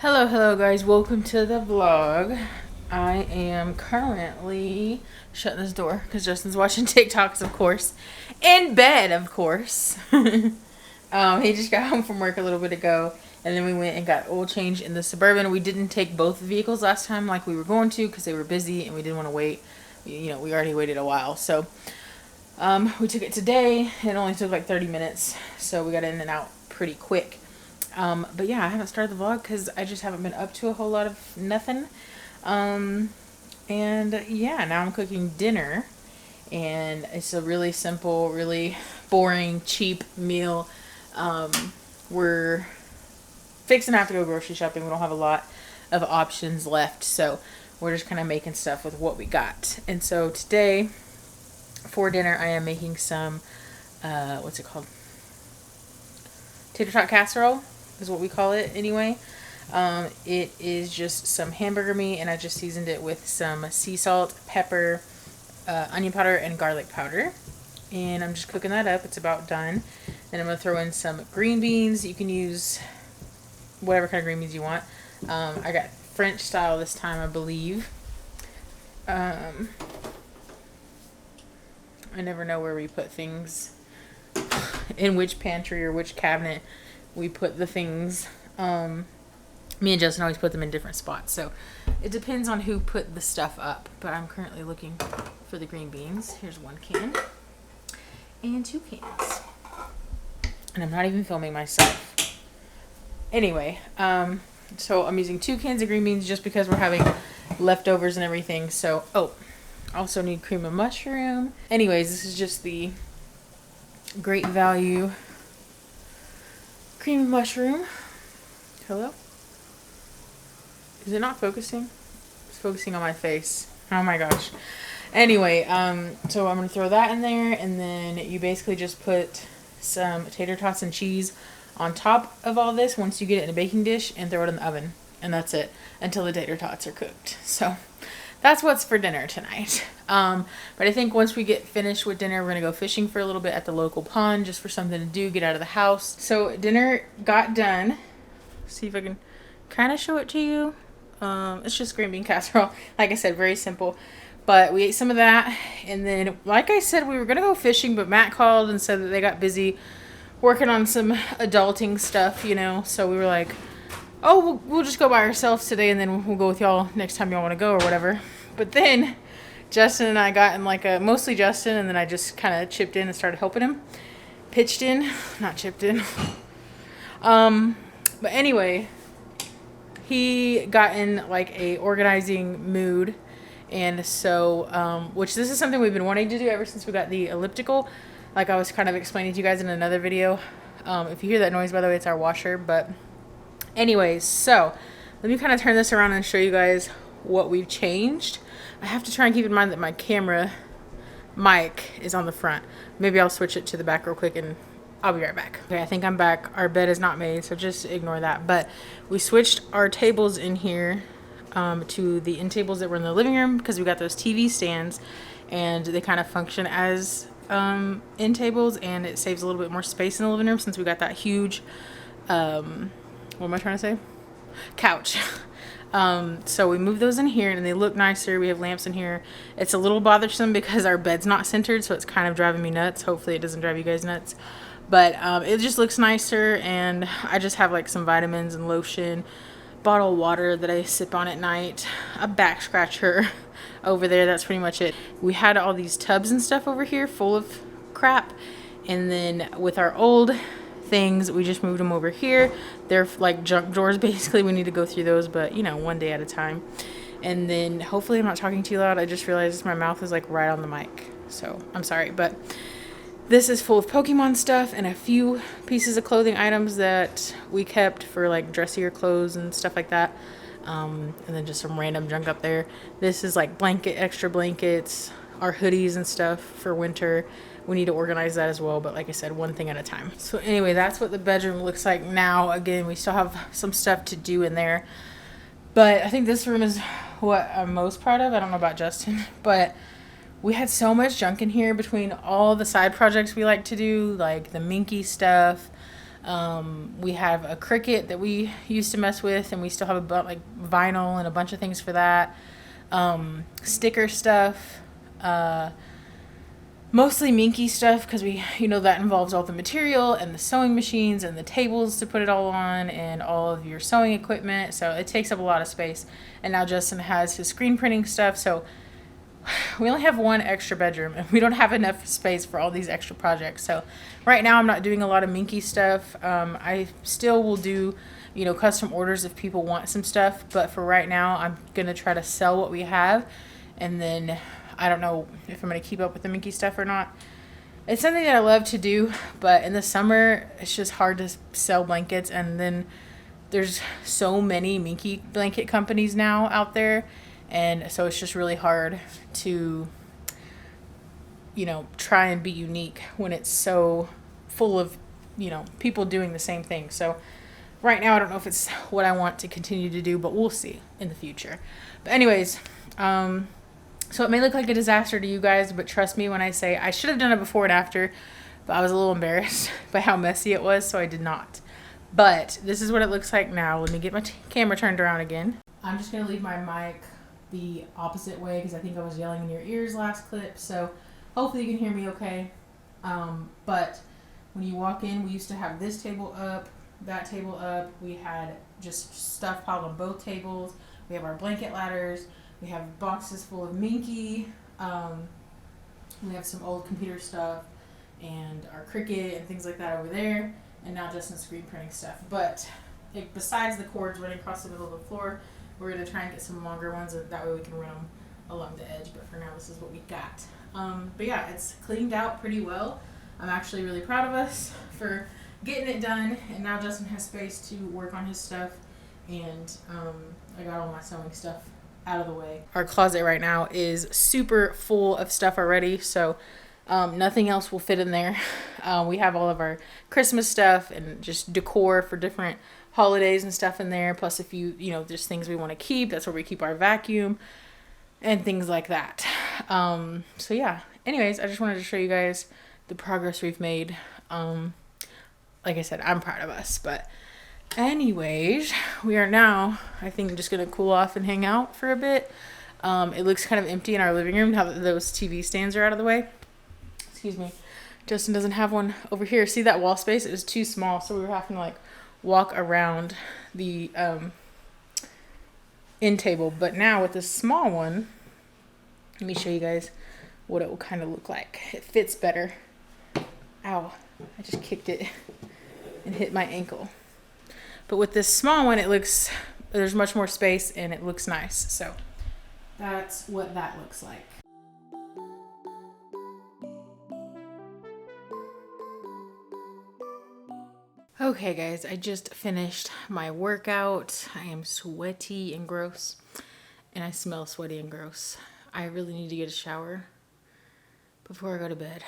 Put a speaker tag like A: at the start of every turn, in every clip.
A: Hello guys, welcome to the vlog. I am currently shutting this door because Justin's watching TikToks, of course. In bed, of course. He just got home from work a little bit ago, and then we went and got oil change in the Suburban. We didn't take both vehicles last time like we were going to because they were busy and we didn't want to wait. You know, we already waited a while. So we took it today. It only took like 30 minutes, so we got in and out pretty quick. But yeah, I haven't started the vlog because I just haven't been up to a whole lot of nothing. And yeah, now I'm cooking dinner, and it's a really simple, really boring, cheap meal. We're fixing to have to go grocery shopping. We don't have a lot of options left, so we're just kind of making stuff with what we got. And so today, for dinner, I am making some, what's it called? Tater tot casserole is what we call it anyway. It is just some hamburger meat, and I just seasoned it with some sea salt, pepper, onion powder, and garlic powder. And I'm just cooking that up. It's about done. Then I'm going to throw in some green beans. You can use whatever kind of green beans you want. I got French style this time, I believe. I never know where we put things, in which pantry or which cabinet we put the things. Me and Justin always put them in different spots, so it depends on who put the stuff up. But I'm currently looking for the green beans. Here's 1 can and 2 cans, and I'm not even filming myself. Anyway, so I'm using 2 cans of green beans just because we're having leftovers and everything. So also need cream of mushroom. Anyways, this is just the Great Value cream of mushroom. Hello? Is it not focusing? It's focusing on my face. Oh my gosh. Anyway, so I'm going to throw that in there, and then you basically just put some tater tots and cheese on top of all this once you get it in a baking dish, and throw it in the oven. And that's it until the tater tots are cooked. So that's what's for dinner tonight. But I think once we get finished with dinner, we're going to go fishing for a little bit at the local pond just for something to do, get out of the house. So dinner got done. See if I can kind of show it to you. It's just green bean casserole. Like I said, very simple. But we ate some of that. And then, like I said, we were going to go fishing, but Matt called and said that they got busy working on some adulting stuff, you know. So we were like, oh, we'll just go by ourselves today, and then we'll go with y'all next time y'all want to go or whatever. But then Justin and I got in like mostly Justin, and then I just kind of chipped in and started helping him. Pitched in, not chipped in. But anyway, he got in like a organizing mood, and so, which this is something we've been wanting to do ever since we got the elliptical. Like I was kind of explaining to you guys in another video. If you hear that noise, by the way, it's our washer. But anyways, so let me kind of turn this around and show you guys what we've changed. I have to try and keep in mind that my camera mic is on the front. Maybe I'll switch it to the back real quick and I'll be right back. Okay, I think I'm back. Our bed is not made, so just ignore that. But we switched our tables in here to the end tables that were in the living room because we got those TV stands, and they kind of function as end tables, and it saves a little bit more space in the living room since we got that huge, what am I trying to say? Couch. So we moved those in here, and they look nicer. We have lamps in here. It's a little bothersome because our bed's not centered, so it's kind of driving me nuts. Hopefully it doesn't drive you guys nuts. But it just looks nicer, and I just have like some vitamins and lotion, bottle of water that I sip on at night, a back scratcher over there. That's pretty much it. We had all these tubs and stuff over here full of crap, and then with our old things, we just moved them over here. They're like junk drawers basically. We need to go through those, but you know, one day at a time. And then hopefully I'm not talking too loud. I just realized my mouth is like right on the mic, so I'm sorry. But this is full of Pokemon stuff and a few pieces of clothing items that we kept for like dressier clothes and stuff like that. And then just some random junk up there. This is like extra blankets, our hoodies and stuff for winter. We need to organize that as well, but like I said, one thing at a time. So anyway, that's what the bedroom looks like now. Again, we still have some stuff to do in there, but I think this room is what I'm most proud of. I don't know about Justin, but we had so much junk in here between all the side projects we like to do, like the Minky stuff, We have a Cricut that we used to mess with, and we still have like vinyl and a bunch of things for that. Sticker stuff. Mostly minky stuff because that involves all the material and the sewing machines and the tables to put it all on and all of your sewing equipment. So it takes up a lot of space. And now Justin has his screen printing stuff. So we only have one extra bedroom and we don't have enough space for all these extra projects. So right now I'm not doing a lot of minky stuff. I still will do, custom orders if people want some stuff. But for right now, I'm going to try to sell what we have. And then I don't know if I'm going to keep up with the minky stuff or not. It's something that I love to do, but in the summer, it's just hard to sell blankets. And then there's so many minky blanket companies now out there. And so it's just really hard to, try and be unique when it's so full of, people doing the same thing. So right now, I don't know if it's what I want to continue to do, but we'll see in the future. But anyways, so it may look like a disaster to you guys, but trust me when I say I should have done it before and after, but I was a little embarrassed by how messy it was, so I did not. But this is what it looks like now. Let me get my camera turned around again. I'm just going to leave my mic the opposite way because I think I was yelling in your ears last clip, so hopefully you can hear me okay. But when you walk in, we used to have this table up, that table up. We had just stuff piled on both tables. We have our blanket ladders. We have boxes full of minky. We have some old computer stuff and our Cricut and things like that over there. And now just some screen printing stuff. But besides the cords running across the middle of the floor, we're going to try and get some longer ones. That way we can run them along the edge. But for now, this is what we got. But yeah, it's cleaned out pretty well. I'm actually really proud of us for getting it done. And now Justin has space to work on his stuff. And I got all my sewing stuff out of the way. Our closet right now is super full of stuff already, so nothing else will fit in there. We have all of our Christmas stuff and just decor for different holidays and stuff in there, plus a few, just things we want to keep. That's where we keep our vacuum and things like that. So yeah, anyways, I just wanted to show you guys the progress we've made. Like I said, I'm proud of us, but anyways, we are now, I think, just going to cool off and hang out for a bit. It looks kind of empty in our living room now that those TV stands are out of the way. Excuse me. Justin doesn't have one over here. See that wall space? It was too small, so we were having to walk around the end table. But now with this small one, let me show you guys what it will kind of look like. It fits better. Ow, I just kicked it and hit my ankle. But with this small one, there's much more space and it looks nice. So that's what that looks like. Okay guys, I just finished my workout. I am sweaty and gross and I smell sweaty and gross. I really need to get a shower before I go to bed.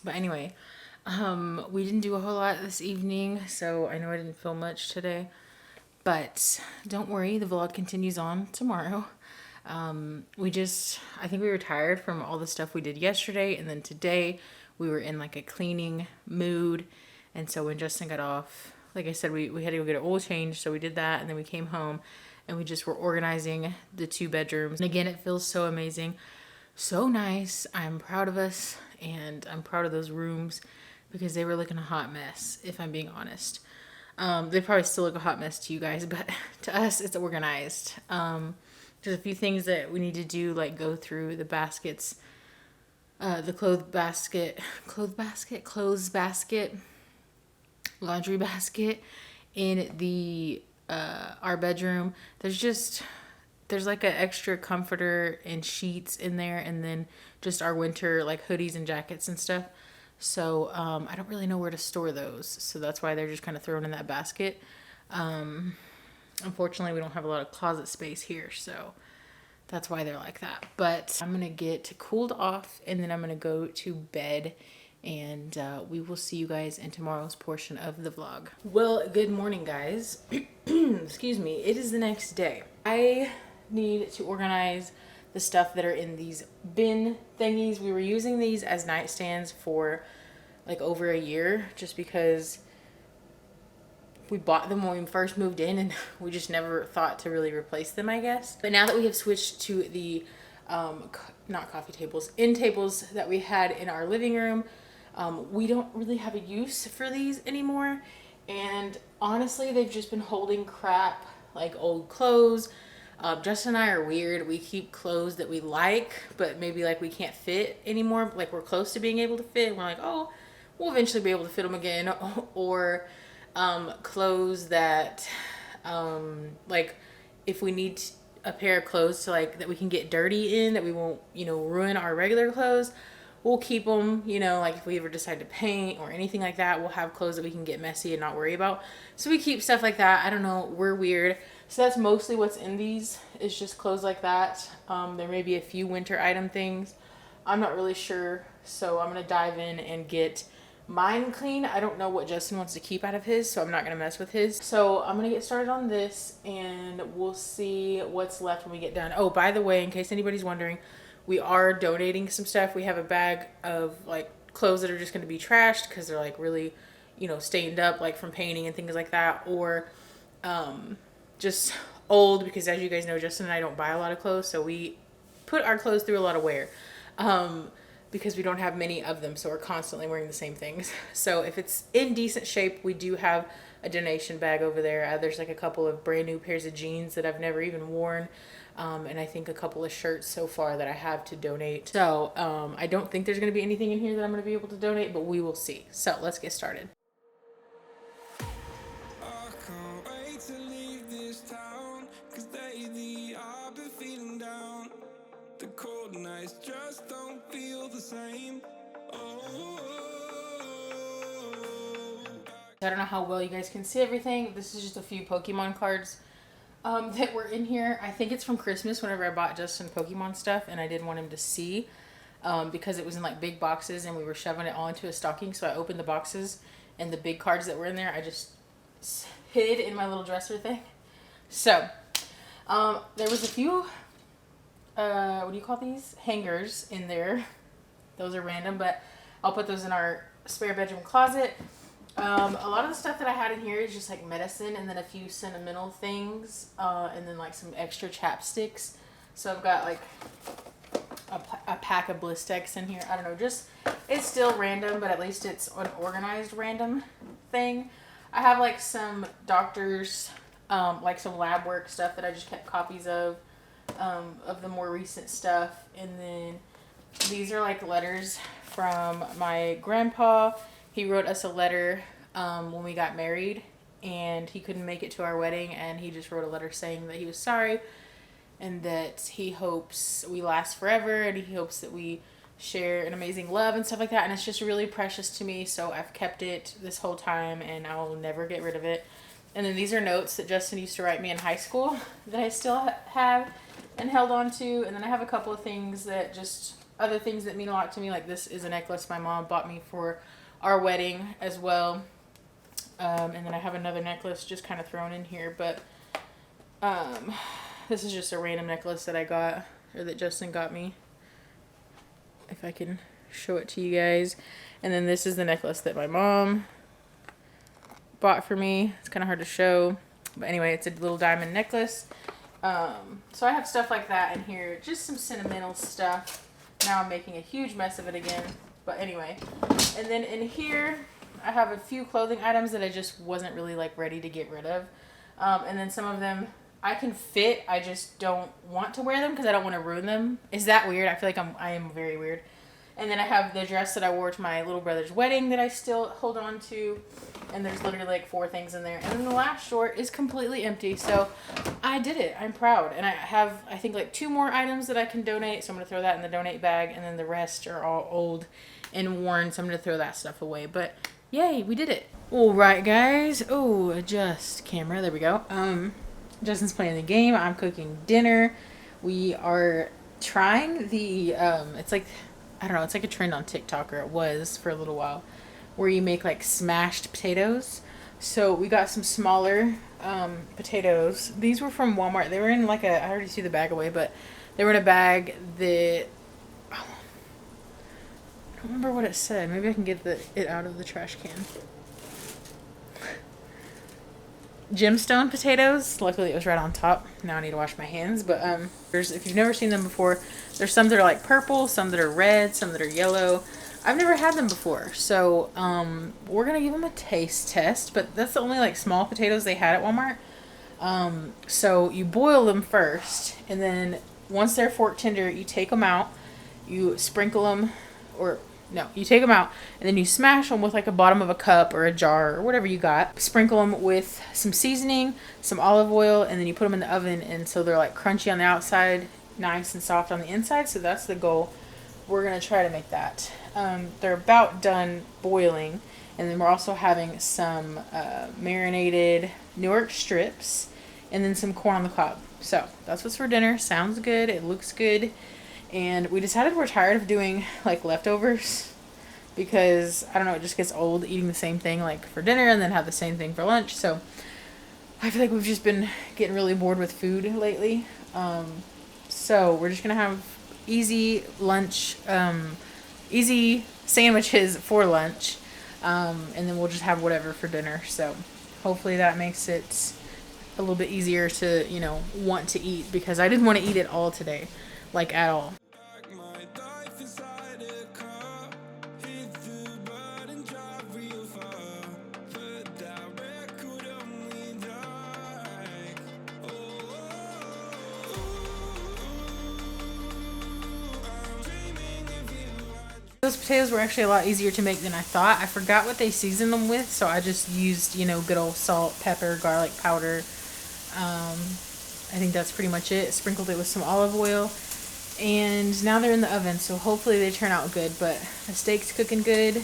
A: But anyway, we didn't do a whole lot this evening, so I know I didn't film much today, but don't worry, the vlog continues on tomorrow. I think we were tired from all the stuff we did yesterday, and then today we were in a cleaning mood, and so when Justin got off, like I said, we had to go get an oil change, so we did that, and then we came home, and we just were organizing the 2 bedrooms. And again, it feels so amazing, so nice. I'm proud of us, and I'm proud of those rooms, because they were looking a hot mess, if I'm being honest. They probably still look a hot mess to you guys, but to us, it's organized. There's a few things that we need to do, like go through the baskets, the clothes basket, laundry basket in the our bedroom. There's an extra comforter and sheets in there, and then just our winter hoodies and jackets and stuff. So I don't really know where to store those, so that's why they're just kind of thrown in that basket. Unfortunately, we don't have a lot of closet space here, so that's why they're like that. But I'm gonna get cooled off, and then I'm gonna go to bed, and we will see you guys in tomorrow's portion of the vlog. Well, good morning, guys. Excuse me. It is the next day. I need to organize the stuff that are in these bin thingies. We were using these as nightstands for over a year, just because we bought them when we first moved in, and we just never thought to really replace them, I guess. But now that we have switched to the not coffee tables, end tables that we had in our living room, we don't really have a use for these anymore. And honestly, they've just been holding crap, like old clothes. Justin and I are weird. We keep clothes that we like, but maybe like we can't fit anymore. Like we're close to being able to fit. And we're like, oh, we'll eventually be able to fit them again. Or clothes that like if we need a pair of clothes to like that we can get dirty in, that we won't, you know, ruin our regular clothes, we'll keep them. You know, like if we ever decide to paint or anything like that, we'll have clothes that we can get messy and not worry about. So we keep stuff like that. I don't know, we're weird. So that's mostly what's in these, is just clothes like that. There may be a few winter item things, I'm not really sure. So I'm gonna dive in and get mine clean. I don't know what Justin wants to keep out of his, so I'm not gonna mess with his. So I'm gonna get started on this, and we'll see what's left when we get done. Oh, by the way, in case anybody's wondering, we are donating some stuff. We have a bag of like clothes that are just gonna be trashed because they're like really, you know, stained up, like from painting and things like that, or just old, because as you guys know, Justin and I don't buy a lot of clothes, so we put our clothes through a lot of wear. Because we don't have many of them, so we're constantly wearing the same things. So if it's in decent shape, we do have a donation bag over there. There's like a couple of brand new pairs of jeans that I've never even worn, and I think a couple of shirts so far that I have to donate. So I don't think there's going to be anything in here that I'm going to be able to donate, but we will see. So let's get started.
B: I can't wait to leave this town, 'cause lately I've been feeling down. The cold nights just don't feel the same.
A: I don't know how well you guys can see everything. This is just a few Pokemon cards that were in here. I think it's from Christmas whenever I bought Justin Pokemon stuff, and I didn't want him to see because it was in like big boxes and we were shoving it all into a stocking. So I opened the boxes, and the big cards that were in there I just hid in my little dresser thing. So there was a few what do you call these, hangers in there. Those are random, but I'll put those in our spare bedroom closet. A lot of the stuff that I had in here is just like medicine, and then a few sentimental things, and then like some extra chapsticks. So I've got like a pack of Blistex in here. I don't know, just, it's still random, but at least it's an organized random thing. I have like some doctors, like some lab work stuff that I just kept copies of the more recent stuff. And then these are like letters from my grandpa. He wrote us a letter when we got married, and he couldn't make it to our wedding, and he just wrote a letter saying that he was sorry and that he hopes we last forever, and he hopes that we share an amazing love and stuff like that. And it's just really precious to me, so I've kept it this whole time and I'll never get rid of it. And then these are notes that Justin used to write me in high school that I still have and held on to. And then I have a couple of things that just, other things that mean a lot to me. Like this is a necklace my mom bought me for our wedding as well. And then I have another necklace just kind of thrown in here. But this is just a random necklace that I got, or that Justin got me. If I can show it to you guys. And then this is the necklace that my mom bought for me. It's kind of hard to show, but anyway, it's a little diamond necklace. So I have stuff like that in here, just some sentimental stuff. Now I'm making a huge mess of it again, but anyway. And then in here I have a few clothing items that I just wasn't really like ready to get rid of, and then some of them I can fit, I just don't want to wear them because I don't want to ruin them. Is that weird? I feel like I am very weird. And then I have the dress that I wore to my little brother's wedding that I still hold on to. And there's literally like 4 things in there. And then the last drawer is completely empty. So I did it. I'm proud. And I have, I think, like 2 more items that I can donate. So I'm going to throw that in the donate bag. And then the rest are all old and worn. So I'm going to throw that stuff away. But yay, we did it. All right, guys. Oh, adjust camera. There we go. Justin's playing the game. I'm cooking dinner. We are trying the, it's like, I don't know, it's like a trend on TikTok, or it was for a little while, where you make like smashed potatoes. So we got some smaller potatoes. These were from Walmart. They were in like a, I already see the bag away, but they were in a bag that, I don't remember what it said. Maybe I can get it out of the trash can. gemstone potatoes. Luckily, it was right on top. Now I need to wash my hands. But if you've never seen them before, there's some that are like purple, some that are red, some that are yellow. I've never had them before, so we're gonna give them a taste test. But that's the only like small potatoes they had at Walmart. So you boil them first, and then once they're fork tender, you take them out, you sprinkle them, or no, you take them out, and then you smash them with like a bottom of a cup or a jar or whatever you got. Sprinkle them with some seasoning, some olive oil, and then you put them in the oven, and so they're like crunchy on the outside, nice and soft on the inside. So that's the goal. We're gonna try to make that. They're about done boiling, and then we're also having some marinated Newark strips, and then some corn on the cob. So that's what's for dinner. Sounds good. It looks good. And we decided we're tired of doing like leftovers because I don't know, it just gets old eating the same thing like for dinner and then have the same thing for lunch. So I feel like we've just been getting really bored with food lately. So we're just gonna have easy lunch, easy sandwiches for lunch, and then we'll just have whatever for dinner. So hopefully that makes it a little bit easier to, you know, want to eat, because I didn't want to eat it all today, like at all. Those potatoes were actually a lot easier to make than I thought. I forgot what they seasoned them with, so I just used, you know, good old salt, pepper, garlic powder. I think that's pretty much it. Sprinkled it with some olive oil, and now they're in the oven, so hopefully they turn out good. But the steak's cooking good.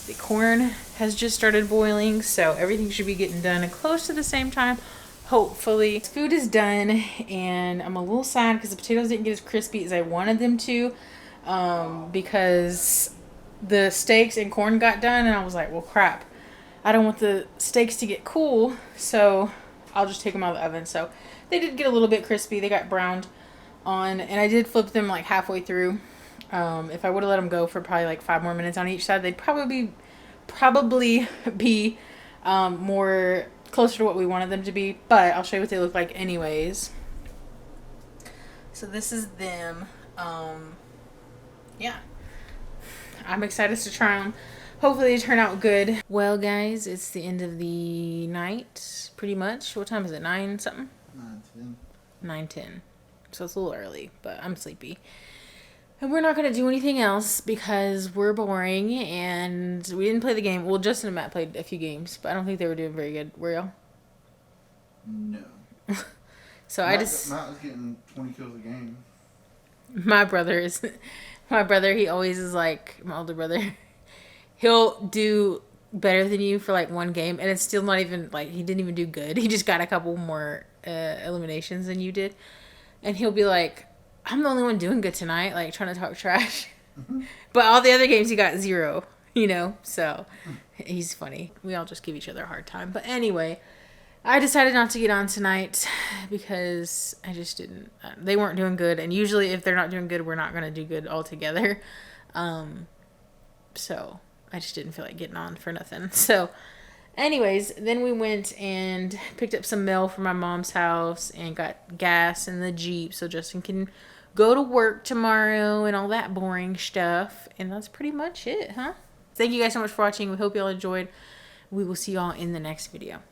A: The corn has just started boiling, so everything should be getting done close to the same time, hopefully. Food is done, and I'm a little sad because the potatoes didn't get as crispy as I wanted them to. Because the steaks and corn got done, and I was like, well, crap, I don't want the steaks to get cool, so I'll just take them out of the oven. So they did get a little bit crispy. They got browned on, and I did flip them like halfway through. If I would have let them go for probably like 5 more minutes on each side, they'd probably be more closer to what we wanted them to be. But I'll show you what they look like anyways. So this is them. Yeah, I'm excited to try them. Hopefully they turn out good. Well, guys, it's the end of the night, pretty much. What time is it? 9 something?
C: 9:10.
A: 9:10. So it's a little early, but I'm sleepy. And we're not going to do anything else because we're boring and we didn't play the game. Well, Justin and Matt played a few games, but I don't think they were doing very good. Were y'all?
C: No.
A: So
C: Matt was getting 20 kills a game.
A: My brother, he always is like, my older brother, he'll do better than you for like one game, and it's still not even like, he didn't even do good. He just got a couple more eliminations than you did, and he'll be like, I'm the only one doing good tonight, like trying to talk trash. But all the other games he got 0, you know, so he's funny. We all just give each other a hard time. But anyway, I decided not to get on tonight because I just didn't. They weren't doing good, and usually if they're not doing good, we're not going to do good altogether. So I just didn't feel like getting on for nothing. So anyways, then we went and picked up some mail from my mom's house and got gas in the Jeep so Justin can go to work tomorrow and all that boring stuff. And that's pretty much it, huh? Thank you guys so much for watching. We hope you all enjoyed. We will see y'all in the next video.